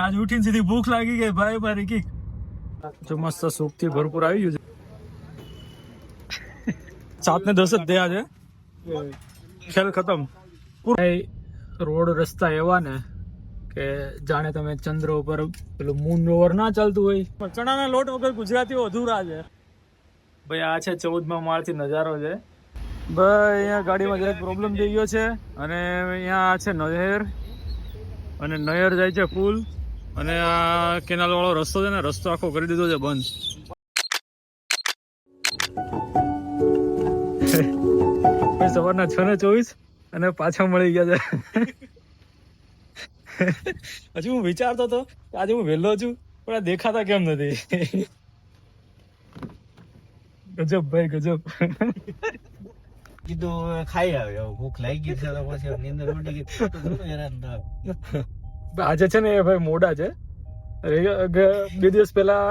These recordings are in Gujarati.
આજ ઉઠીને સીધી ભૂખ લાગી ગઈ ભાઈ મારી કીક જો મસ્ત સૂપ થી ભરપૂર આવી ગયું છે 7:10 જ થયા છે ખેલ ખતમ રોડ રસ્તા એવા ને કે જાણે તમે ચંદ્ર ઉપર પેલું મૂન રોવર ના ચાલતું હોય પણ ચણાના લોટ વગર ગુજરાતીઓ અધૂરા છે ભાઈ આ છે 14મા માળથી નજારો છે ભાઈ અહીંયા ગાડીમાં જરાક પ્રોબ્લેમ થઈ ગયો છે અને અહીંયા છે નહેર અને નહેર જાય છે પુલ અને આ કેનાલ વાળો રસ્તો છે ને રસ્તો આખો કરી દીધો છે બંધ સવારના 6:24 અને પાછા મળી ગયા છે હજુ હું વિચારતો હતો આજે હું વહેલો છું પણ આ દેખાતા કેમ નથી ગજબ ભાઈ ગજબ કીધું ખાઈ આવ્યો ભૂખ લાગી ગઈ છે તો પછી નીંદર ઉડી ગઈ હેરાન થાવ આજે છે ને એ ભાઈ મોડા છે 2 દિવસ પહેલા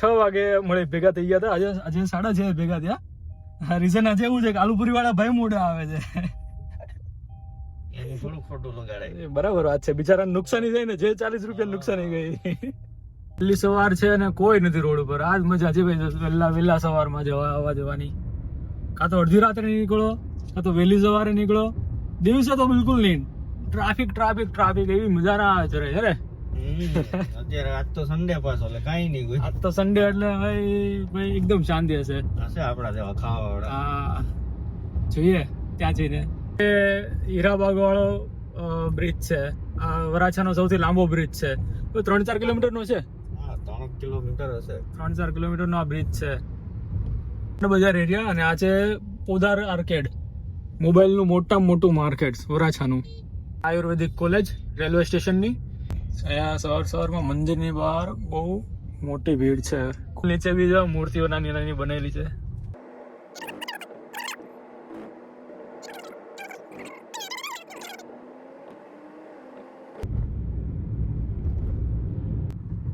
6 વાગે મળે ભેગા થઈ ગયા હતા આજે 6:30 ભેગા થયા રીઝન આજે એવું છે કે આલુપુરી વાળા ભાઈ મોડા આવે છે થોડું ખોટું લગાડાય બરાબર વાત છે બિચારાને નુકસાની થઈ ને જે 40 રૂપિયા નુકસાની ગઈ વહેલી સવાર છે અને કોઈ નથી રોડ ઉપર આજ મજા છે ભાઈ વહેલા સવારમાં આવવા જવાની કાં તો અડધી રાત્રે નીકળો કાં તો વહેલી સવારે નીકળો દિવસે તો બિલકુલ નહીં ટ્રાફિક એવી મજા ના આવે છે અરે અત્યારે આજ તો સન્ડે પાછો એટલે કઈ નહીં કોઈ આજ તો સન્ડે એટલે ભાઈ એકદમ શાંતિ હશે આપડા જેવા ખાવા હા જોઈએ ત્યાં જઈને હીરાબાગ વાળો બ્રિજ છે આ વરાછાનો સૌથી લાંબો બ્રિજ છે તો 3-4 કિલોમીટર નો છે 3 કિલોમીટર હશે 3-4 કિલોમીટર નો આ બ્રિજ છે બજાર એરિયા અને આ છે પોદાર આર્કેડ મોબાઈલનું મોટું માર્કેટ વરાછાનું આયુર્વેદિક કોલેજ રેલવે સ્ટેશનની અહીંયા સવારમાં મંદિરની બહાર બહુ મોટી ભીડ છે નીચે બી જો મૂર્તિઓ નાની બનેલી છે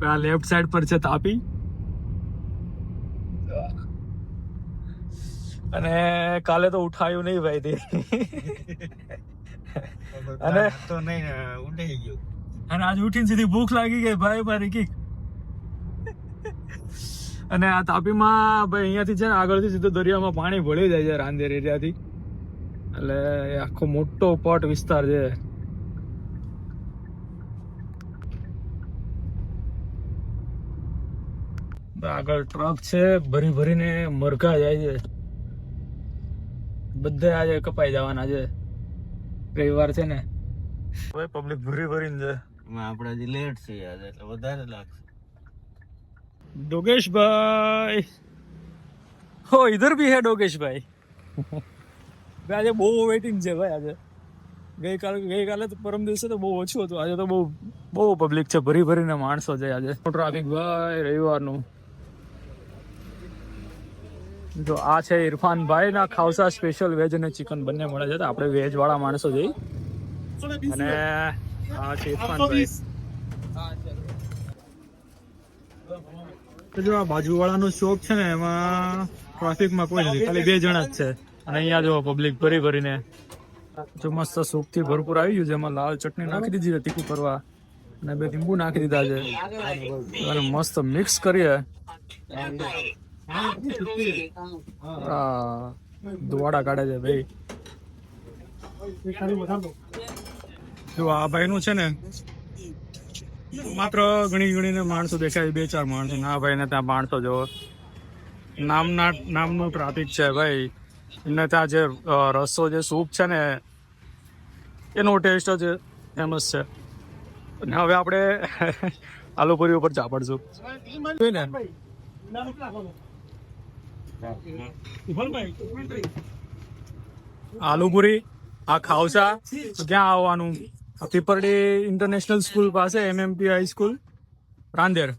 આ લેફ્ટ સાઈડ પર છે તાપી અને કાલે તો ઉઠાયું નહીં ભાઈ તે અને તો નહીં ઉઠાઈ ગયું અને આજ ઉઠીને સીધી ભૂખ લાગી ગઈ ભાઈ મારી કીક અને આ તાપીમાં ભાઈ અહીંયાથી છે ને આગળથી સીધો દરિયામાં પાણી ભળી જાય છે રાંદેર એરિયાથી એટલે આખો મોટો પટ વિસ્તાર છે આગળ ટ્રક છે ભરીને મરઘા જાય છે બધા આજે કપાઈ જવાના છે રવિવાર છે ને ભાઈ પબ્લિક ભરીને છે આપણે હજી લેટ છે યાર એટલે વધારે લાગશે ડોગેશભાઈ હો ઇધર ભી હે ડોગેશભાઈ આજે બહુ વેઇટિંગ છે ભાઈ આજે ગઈકાલે તો પરમ દિવસે તો બહુ ઓછું હતું આજે તો બહુ પબ્લિક છે ભરીને માણસો છે આજે ટ્રાફિક ભાઈ રવિવારનું જો આ છે ઇરફાનભાઈ ના ખાવસા સ્પેશિયલ વેજ અને ચિકન બંને મળે છે તો આપણે વેજ વાળા માણસો જઈ અને આ છે ઇરફાનભાઈ જો આ બાજુવાળાનું શોપ છે ને એમાં ટ્રાફિકમાં કોઈ નથી ખાલી 2 જણા જ છે અને અહીંયા જો પબ્લિક ભરીને જો મસ્ત સૂપ થી ભરપૂર આવી ગયું છે એમાં લાલ ચટણી નાખી દીધી છે તીખું કરવા અને 2 લીંબુ નાખી દીધા છે અને મસ્ત મિક્સ કરીએ ધુવાડા કાઢે છે ભાઈ જો આ ભાઈ નું છે ને માત્ર ગણીને માણસો દેખાય 2-4 માણસો ના ભાઈ ને ત્યાં માણસો જો નામનું ટ્રાફિક છે ભાઈ એમને ત્યાં જે રસો જે સૂપ છે ને એનો ટેસ્ટ જ ફેમસ છે અને હવે આપણે આલુપુરી ઉપર ચાપડશું ને આલુપુરી આ ખાવસા ક્યાં આવવાનું પીપરડી ઇન્ટરનેશનલ સ્કૂલ પાસે MMP હાઈસ્કૂલ રાંદેર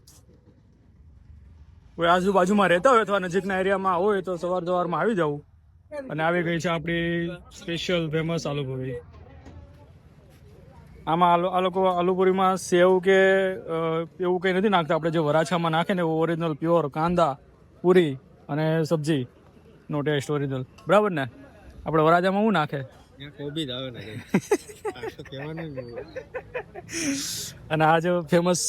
કોઈ આજુબાજુમાં રહેતા હોય અથવા નજીકના એરિયામાં હોય તો સવારમાં આવી જવું અને આવી ગઈ છે આપણી સ્પેશિયલ ફેમસ આલુપુરી આમાં આ લોકો આલુપુરીમાં સેવ કે એવું કંઈ નથી નાખતા આપણે જે વરાછામાં નાખે ને એવું ઓરિજિનલ પ્યોર કાંદા પૂરી અને સબ્જી નો ટેસ્ટ ઓરિજિનલ બરાબર ને આપણે વરાજામાં શું નાખે કોબી આવે ને આ તો કહેવાનું જ નહીં. અને આ જો ફેમસ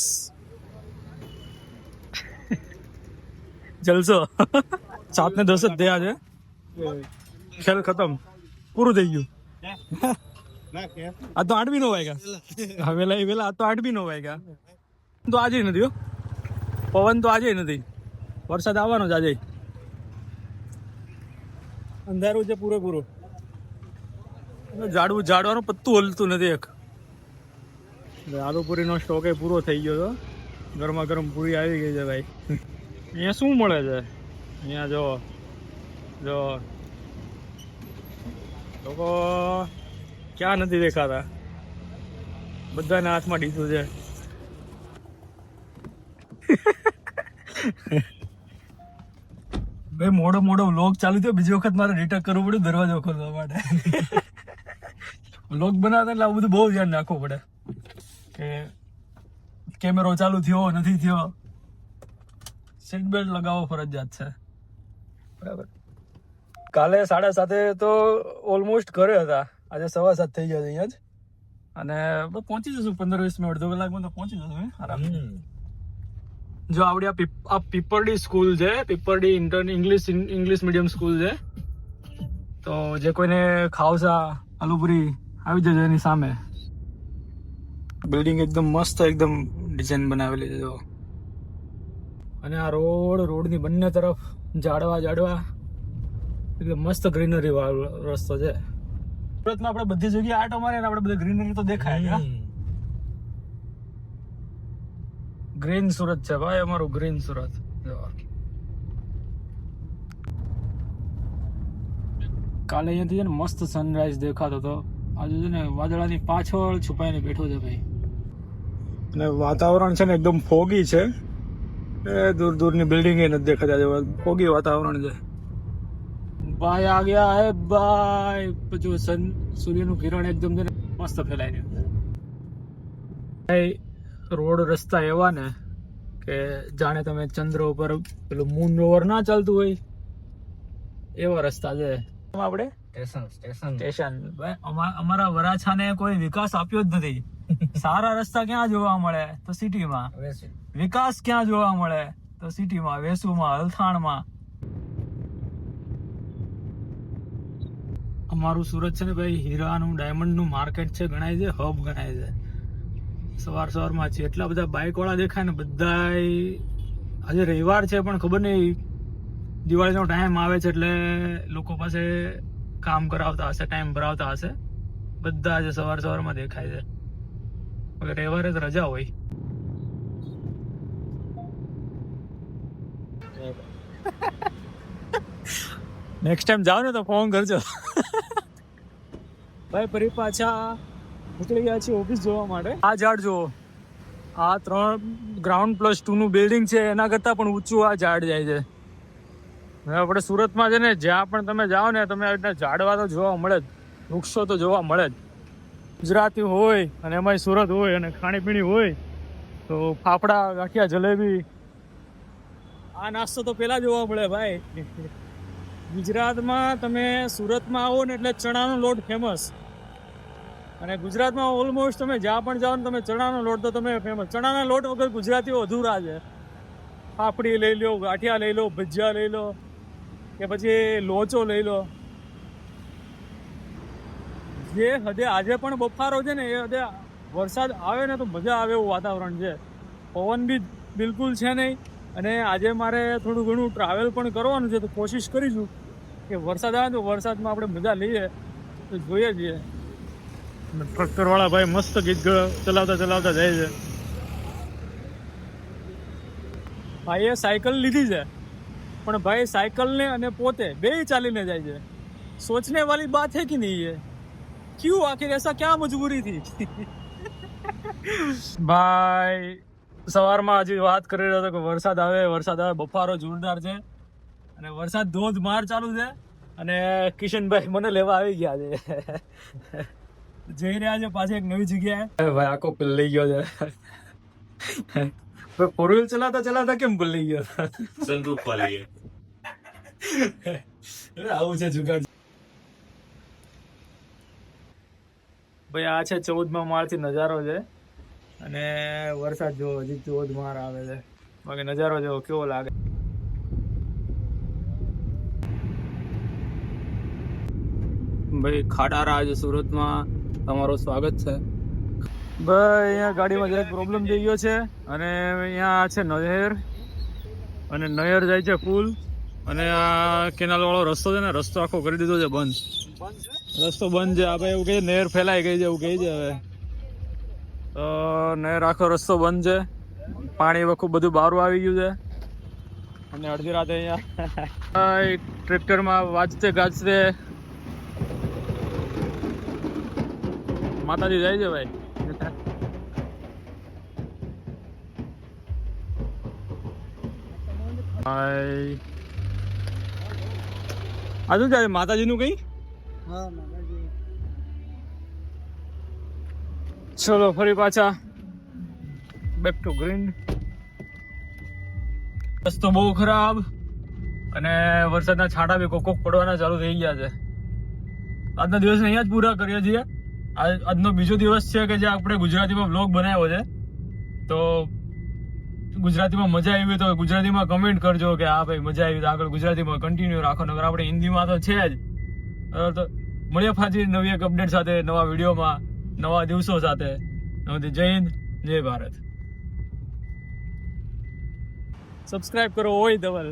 જલસો 7 ને 10 જ થયા છે, ખેલ ખતમ, પૂરું થઈ ગયું. ના કે આ તો 8 બી નો વાગ્યા, વેલા આ તો 8 બી નો વાગ્યા. તો આજે નથી હો, પવન તો આજે નથી, વરસાદ આવવાનો જ આજે. અંધારું છે પૂરેપૂરું, ઝાડવાનું પત્તું હલતું નથી એક. આલુપુરીનો સ્ટોક એ પૂરો થઈ ગયો હતો, ગરમા ગરમ પૂરી આવી ગઈ છે ભાઈ. અહીંયા શું મળે છે? અહીંયા જો લોકો ક્યાં નથી દેખાતા, બધાના હાથમાં ડીશું છે. ભાઈ મોડો વ્લોગ ચાલુ થયો, બીજી વખત મારે રિટર્ન કરવું પડ્યું દરવાજો ખોલવા માટે. વ્લોગ બનાવતા એટલે આવું બધું બહુ ધ્યાન રાખવું પડે કે કેમેરો ચાલુ થયો નથી થયો. સીટ બેલ્ટ લગાવવો ફરજિયાત છે, બરાબર. કાલે 7:30 તો ઓલમોસ્ટ ઘરે હતા, આજે 7:15 થઈ ગયા છે અહીંયા જ. અને પહોંચી જશું 15-20 મિનિટ, અડધો કલાકમાં તો પહોંચી જશું આરામ. જો આવડી આ પીપરડી સ્કૂલ છે, પીપરડી ઇંગ્લિશ મીડિયમ સ્કૂલ છે. તો જે કોઈને ખાવસા આલુપુરી આવી જજો એની સામે. બિલ્ડિંગ એકદમ મસ્ત, એકદમ ડિઝાઇન બનાવેલી છે. અને આ રોડની બંને તરફ ઝાડવા એકદમ મસ્ત ગ્રીનરી વાળો રસ્તો છે. સુરતમાં આપણે બધી જગ્યાએ આટો મારીએ ને આપણે બધી ગ્રીનરી તો દેખાય. ગ્રીન સુરત છે ભાઈ અમારું, ગ્રીન સુરત. કાલે અહીંયાથી છે ને મસ્ત સનરાઈઝ દેખાતો હતો, આજે છે ને વાદળાની પાછળ છુપાઈને બેઠો છે ભાઈ. અને વાતાવરણ છે ને એકદમ ફોગી છે, દૂરની બિલ્ડિંગ નથી દેખાતા, ફોગી વાતાવરણ છે ભાઈ. આ ગયા હે ભાઈ, પછી સૂર્યનું કિરણ એકદમ છે ને મસ્ત ફેલાઈ રહ્યું છે ભાઈ. રોડ રસ્તા એવા ને કે જાણે તમે ચંદ્ર ઉપર પેલું મૂન રોવર ના ચાલતું હોય એવા રસ્તા છે. આપણે સ્ટેશન અમારા વરાછાને કોઈ વિકાસ આપ્યો જ નથી. સારા રસ્તા ક્યાં જોવા મળે તો સિટીમાં, વિકાસ ક્યાં જોવા મળે તો સિટીમાં, વેસુમાં, અલથાણમાં. અમારું સુરત છે ને ભાઈ હીરાનું ડાયમંડનું માર્કેટ છે, ગણાય છે, હબ ગણાય છે. સવારમાં છે એટલા બધા બાઇક વાળા દેખાય ને બધા. આજે રવિવાર છે પણ ખબર નહીં દિવાળીનો ટાઈમ આવે છે એટલે લોકો પાસે કામ કરાવતા હશે, ટાઈમ ભરાવતા હશે, બધા આજે સવારમાં દેખાય છે. રવિવારે તો રજા હોય. નેક્સ્ટ ટાઈમ જાઓ ને તો ફોન કરજો ભાઈ. ફરી પાછા નીકળી ગયા છીએ ઓફિસ જોવા માટે. આ ઝાડ જુઓ, આ 3 ગ્રાઉન્ડ +2 નું બિલ્ડિંગ છે, એના કરતાં પણ ઊંચું આ ઝાડ જાય છે. હવે આપણે સુરતમાં છે ને જ્યાં પણ તમે જાઓ ને તમે ઝાડવા તો જોવા મળે જ, વૃક્ષો તો જોવા મળે જ. ગુજરાતી હોય અને એમાંય સુરત હોય અને ખાણીપીણી હોય તો ફાફડા, ગાંઠિયા, જલેબી, આ નાસ્તો તો પેલા જોવા મળે ભાઈ. ગુજરાતમાં તમે સુરતમાં આવો ને એટલે ચણાનો લોટ ફેમસ. અને ગુજરાતમાં ઓલમોસ્ટ તમે જ્યાં પણ જાઓ ને તમે ચણાનો લોટ તો તમે ફેમસ. ચણાના લોટ વગર ગુજરાતીઓ અધૂરા છે. પાપડી લઈ લો, ગાંઠિયા લઈ લો, ભજીયા લઈ લો કે પછી લોચો લઈ લો. જે હદે આજે પણ બફારો છે ને એ હદે વરસાદ આવે ને તો મજા આવે એવું વાતાવરણ છે. પવન બી બિલકુલ છે નહીં. અને આજે મારે થોડું ઘણું ટ્રાવેલ પણ કરવાનું છે તો કોશિશ કરીશું કે વરસાદ આવે તો વરસાદમાં આપણે મજા લઈએ તો જોઈએ છીએ. ટ્રેક્ટરવાળા ભાઈ મસ્ત ગીત ચલાવતા જાય છે. ભાઈએ સાયકલ લીધી છે પણ ભાઈ સાયકલને અને પોતે બે ચાલીને જાય છે. સોચને વાલી બાત હે કે નહીં? ये क्यों आखिर ऐसा क्या मजबूरी थी? ભાઈ સવારમાં હજી વાત કરી રહ્યો હતો કે વરસાદ આવે, બફારો જોરદાર છે અને વરસાદ ધોધમાર ચાલુ છે. અને કિશનભાઈ મને લેવા આવી ગયા છે, જઈ રહ્યા છે પાછી એક નવી જગ્યાએ. ભાઈ આખો પલળી ગયો છે. ફોર વ્હીલ ચલાવતા કેમ પલળી ગયો? સનરૂફ વાળી આવું છે જુગાડ. ભાઈ આ છે 14મા માળથી નજારો છે અને વરસાદ જો હજી 14 માળ આવે છે. બાકી નજારો જો કેવો લાગે. ભાઈ ખાડારા આજે સુરતમાં તમારું સ્વાગત છે. ભાઈ અહીંયા ગાડીમાં જરાક પ્રોબ્લેમ થઈ ગયો છે અને અહીંયા છે નહેર અને નહેર જાય છે પુલ અને આ કેનાલ વાળો રસ્તો છે ને રસ્તો આખો કરી દીધો છે બંધ. રસ્તો બંધ છે. આપણે એવું કહે નહેર ફેલાઈ ગઈ છે એવું કહે છે. હવે તો નહેર આખો રસ્તો બંધ છે. પાણી હવે ખૂબ બધું બહાર આવી ગયું છે અને અડધી રાતે અહીંયા ટ્રેક્ટરમાં વાજતે ગાજતે માતાજી જાય છે ભાઈ. આ શું છે માતાજીનું કઈ? ચલો ફરી પાછા બેક ટુ ગ્રીન. રસ્તો બહુ ખરાબ અને વરસાદના છાંટા બી કોક પડવાના ચાલુ થઈ ગયા છે. આજના દિવસ અહીંયા જ પૂરા કરીએ છીએ. આજનો બીજો દિવસ છે કે જે આપણે ગુજરાતીમાં વ્લોગ બનાવ્યો છે. તો ગુજરાતીમાં મજા આવી તો ગુજરાતીમાં કમેન્ટ કરજો કે હા ભાઈ મજા આવી તો આગળ ગુજરાતીમાં કન્ટિન્યુ રાખો. નગર આપણે હિન્દીમાં તો છે જ. તો મળીએ પાછી નવી એક અપડેટ સાથે, નવા વિડીયોમાં, નવા દિવસો સાથે. જય હિન્દ, જય ભારત. સબસ્ક્રાઇબ કરો ઓય ધવલ.